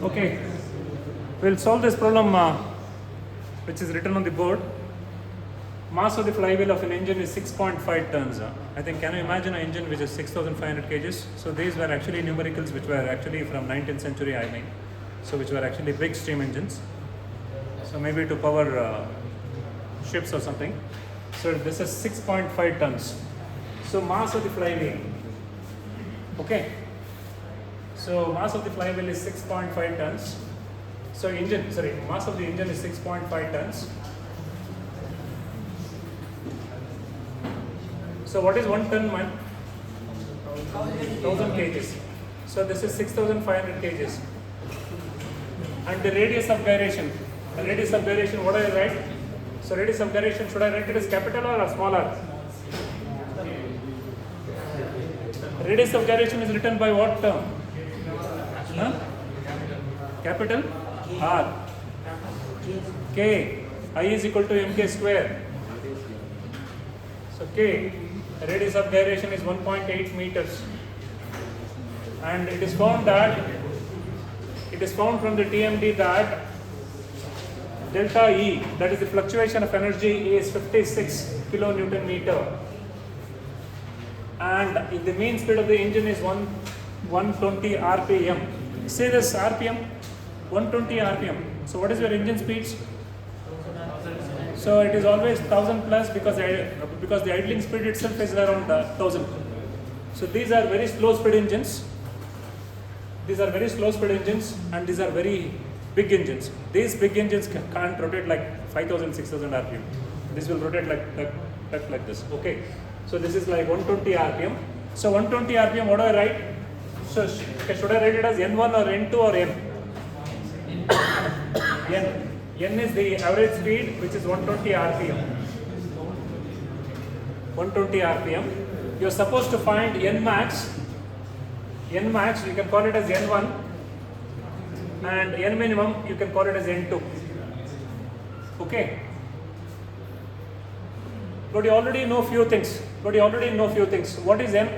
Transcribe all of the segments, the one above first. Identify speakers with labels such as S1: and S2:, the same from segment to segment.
S1: Okay, we'll solve this problem which is written on the board. Mass of the flywheel of an engine is 6.5 tons. I think, can you imagine an engine which is 6,500 kgs? So these were actually numericals which were actually from 19th century, I mean. So which were actually big steam engines. So maybe to power ships or something. So this is 6.5 tons. So mass of the flywheel. Okay. So mass of the flywheel is 6.5 tons. So mass of the engine is 6.5 tons. So what is 1 ton, man? 1000 kgs. So this is 6500 kgs. And the radius of gyration. The radius of gyration, what do I write? So radius of gyration, should I write it as capital R or small r? Radius of gyration is written by what term? Huh? Capital R. K. I is equal to mk square. So K, radius of gyration is 1.8 meters. And it is found from the TMD that delta E, that is the fluctuation of energy, is 56 kilonewton meter. And if the mean speed of the engine is 120 rpm. Say this RPM, 120 rpm. So what is your engine speeds? So it is always 1000 plus because the idling speed itself is around 1000. So these are very slow speed engines. These are very slow speed engines and these are very big engines. These big engines can't rotate like 5000, 6000 rpm. This will rotate like this. Okay. So this is like 120 rpm. So 120 rpm, what do I write? So should I write it as N1 or N2 or N? N. N is the average speed, which is 120 rpm. 120 rpm. You are supposed to find N max. N max, you can call it as N1, and N minimum, you can call it as N2. Okay. But you already know few things. What is N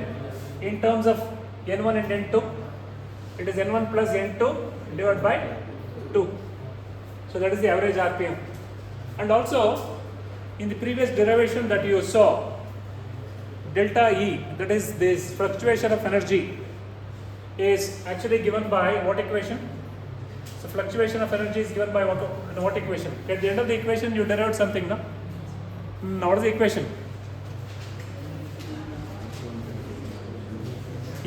S1: in terms of N1 and N2? It is N1 plus N2 divided by 2. So that is the average RPM. And also, in the previous derivation that you saw, delta E, that is this fluctuation of energy, is actually given by what equation? So fluctuation of energy is given by what equation? At the end of the equation, you derived something, no? Now what is the equation?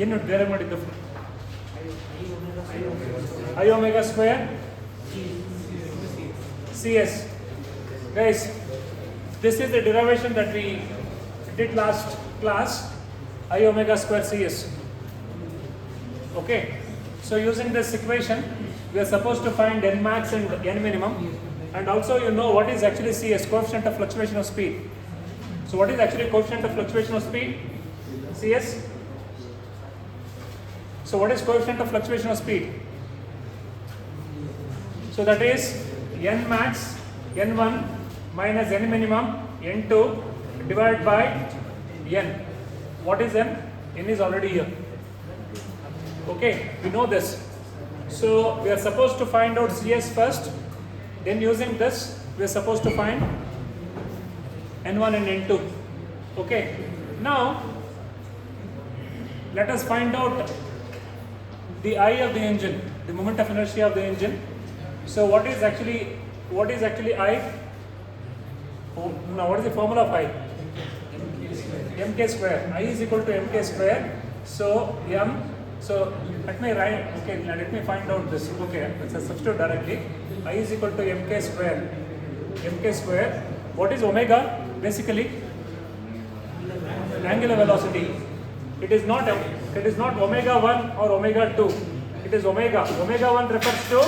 S1: ಏನು derive ಮಾಡಿದ್ದು? I omega square CS. Guys, this is the derivation that we did last class. I omega square CS. Okay. So using this equation, we are supposed to find N max and N minimum. And also you know what is actually CS, coefficient of fluctuation of speed. So what is actually coefficient of fluctuation of speed? CS. So what is coefficient of fluctuation of speed? So that is N max, N1 minus N minimum, N2 divided by N. What is N? N is already here. Okay, we know this. So we are supposed to find out CS first. Then using this, we are supposed to find N1 and N2. Okay. Now, let us find out the I of the engine, the moment of inertia of the engine. So what is actually I? Oh, now what is the formula of I? Mk square. I is equal to Mk square. So let me write. Okay, let me find out this. Okay, let's substitute directly. I is equal to Mk square. Mk square. What is omega? Basically, angular velocity. It is not omega 1 or omega 2. It is omega. Omega 1 refers to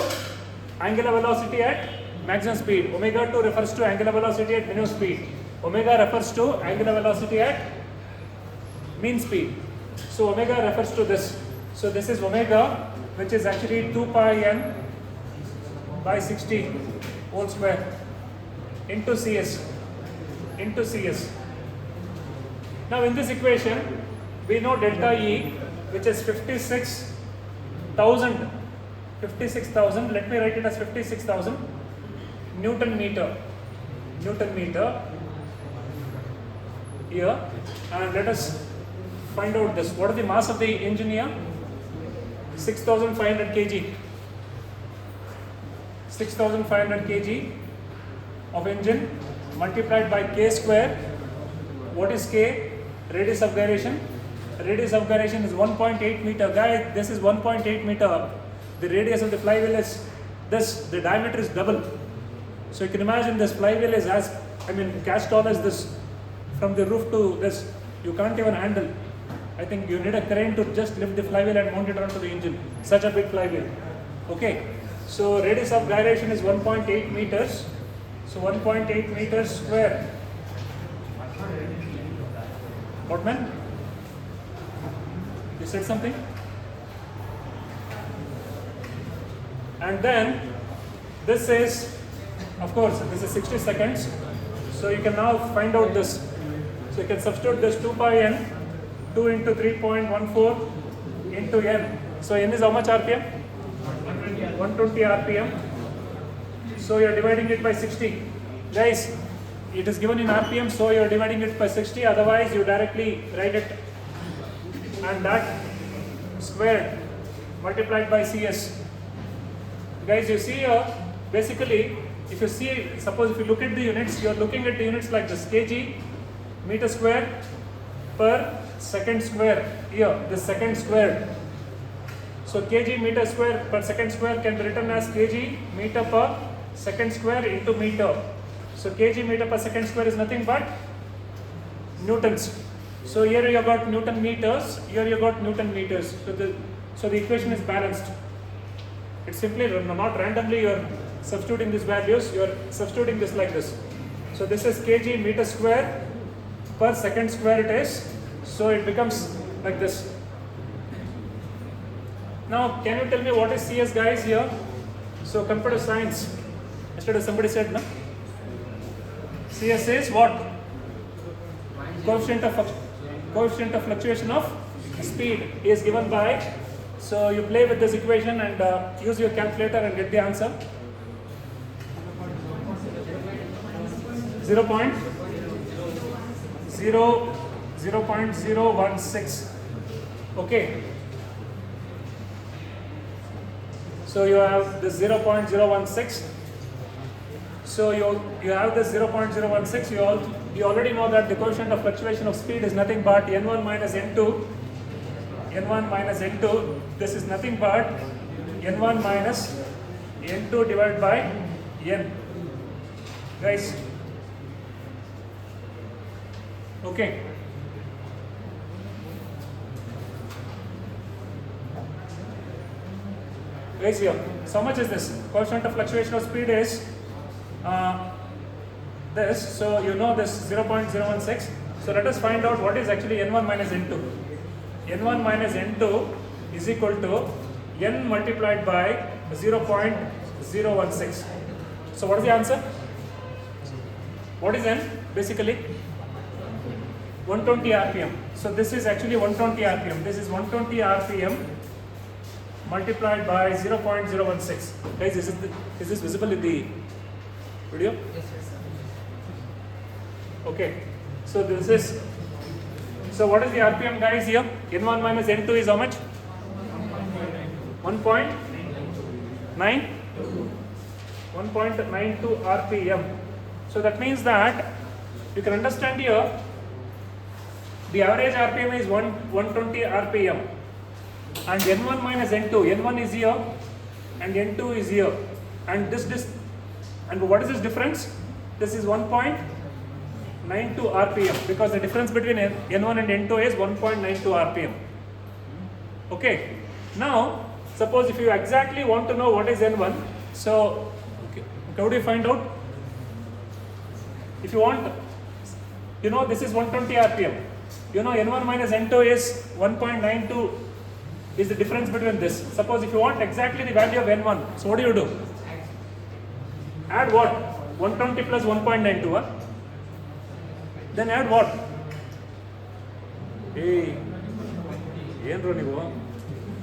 S1: angular velocity at maximum speed. Omega 2 refers to angular velocity at minimum speed. Omega refers to angular velocity at mean speed. So omega refers to this. So this is omega, which is actually 2 pi n by 60 whole square into CS. Now in this equation, we know delta E, which is 56,000 56,000, let me write it as 56,000 Newton meter here, and let us find out this. What is the mass of the engine here? 6,500 kg. 6,500 kg of engine multiplied by k square. What is k? Radius of gyration. Radius of gyration is 1.8 meter. Guys, this is 1.8 meter. The radius of the flywheel is this. The diameter is double. So you can imagine this flywheel is as tall as this. From the roof to this, you can't even handle. I think you need a crane to just lift the flywheel and mount it onto the engine. Such a big flywheel. Okay. So radius of gyration is 1.8 meters. So 1.8 meters square. What, man? You said something? And then this is, of course, this is 60 seconds. So you can now find out this. So you can substitute this 2 pi n, 2 into 3.14 into n. So n is how much RPM? 120 RPM. So you are dividing it by 60. Guys, it is given in RPM, so you are dividing it by 60. Otherwise, you directly write it, and that squared multiplied by CS. Guys, you see here, basically, if you see, suppose if you look at the units, you are looking at the units like this: kg, meter square per second square. Here, the second squared. So kg meter square per second square can be written as kg meter per second square into meter. So kg meter per second square is nothing but newtons. So here you got Newton meters, here you got Newton meters. So the equation is balanced. It's simply not randomly you are substituting these values, you are substituting this like this. So this is kg meter square per second square it is. So it becomes like this. Now can you tell me what is CS, guys, here? So computer science, yesterday somebody said, no? CS is what? Coefficient of fluctuation of speed is given by, so you play with this equation and use your calculator and get the answer. 0.016. Okay. So you have this 0.016. So you have this 0.016. You already know that the coefficient of fluctuation of speed is nothing but n1 minus n2. n1 minus n2. This is nothing but n1 minus n2 divided by n. Guys. Okay. Guys, here. So how much is this? Coefficient of fluctuation of speed is this. So you know this 0.016. So let us find out what is actually n1 minus n2. n1 minus n2 is equal to n multiplied by 0.016. So what is the answer? What is n? Basically 120 RPM. So this is actually 120 RPM. This is 120 RPM multiplied by 0.016. Guys, is this visible in the video?
S2: Yes, sir.
S1: Okay. So this is, so what is the RPM, guys, here? N1 minus N2 is how much? 1.9? 1.92 RPM. So that means that you can understand here the average RPM is 120 RPM. And N1 minus N2, N1 is here and N2 is here. And and what is this difference? This is 1.92 RPM, because the difference between N1 and N2 is 1.92 RPM. Okay. Now, suppose if you exactly want to know what is N1, so how do you find out? If you want, you know this is 120 RPM. You know N1 minus N2 is 1.92 is the difference between this. Suppose if you want exactly the value of N1, so what do? Add what? 120 plus 1.92, huh? Then add what? Hey,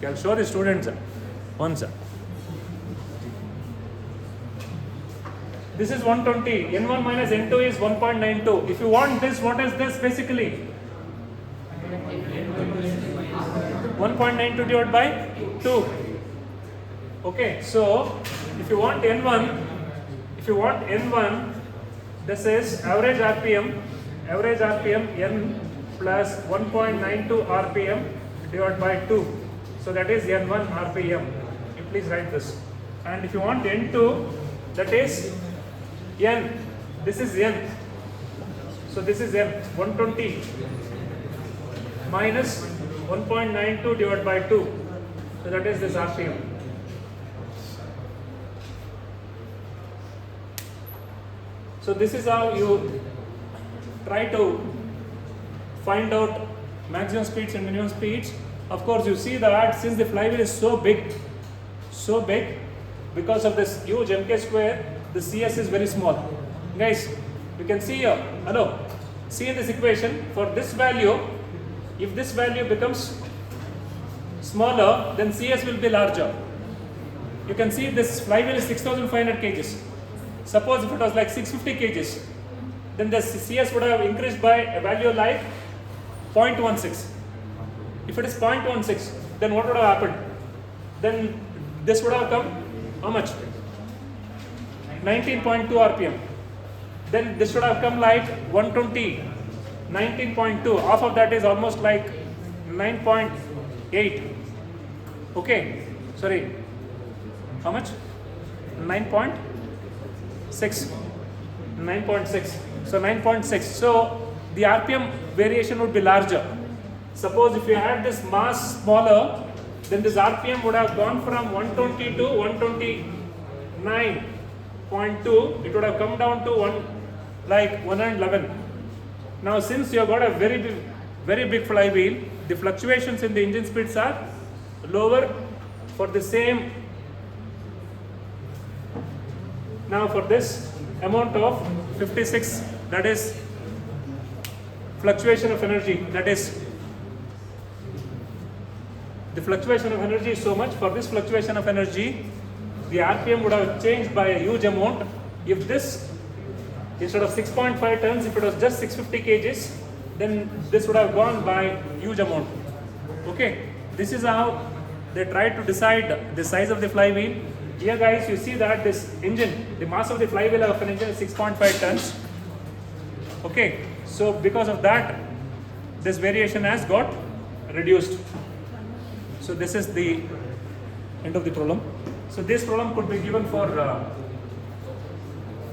S1: I'll show the students once. This is 120. N1 minus N2 is 1.92. If you want this, what is this basically? 1.92 divided by 2. Okay, so if you want N1, this is average RPM N plus 1.92 RPM divided by 2. So that is N1 RPM. You please write this. And if you want N2, that is N. This is N. So this is N. 120 minus 1.92 divided by 2. So that is this RPM. So this is how you try to find out maximum speeds and minimum speeds. Of course, you see that since the flywheel is so big, because of this huge mk square, the CS is very small. Guys, you can see here, see in this equation, for this value, if this value becomes smaller, then CS will be larger. You can see this flywheel is 6,500 kgs. Suppose if it was like 650 kgs, then the CS would have increased by a value like 0.16. If it is 0.16, then what would have happened? Then this would have come, how much? 19.2 RPM. Then this should have come like 120, 19.2. Half of that is almost like 9.8. Okay, sorry. How much? 9.6. 9.6. So 9.6. So the RPM variation would be larger. Suppose if you had this mass smaller, then this RPM would have gone from 120 to 129.2. It would have come down to 111. Now since you have got a very big flywheel, the fluctuations in the engine speeds are lower for the same. Now for this amount of 56, that is fluctuation of energy, that is the fluctuation of energy is so much. For this fluctuation of energy, the RPM would have changed by a huge amount. If this, instead of 6.5 tons, if it was just 650 kgs, then this would have gone by huge amount. Okay, this is how they try to decide the size of the flywheel. Here guys, you see that this engine, the mass of the flywheel of an engine is 6.5 tons. Okay, so because of that, this variation has got reduced. So this is the end of the problem. So this problem could be given for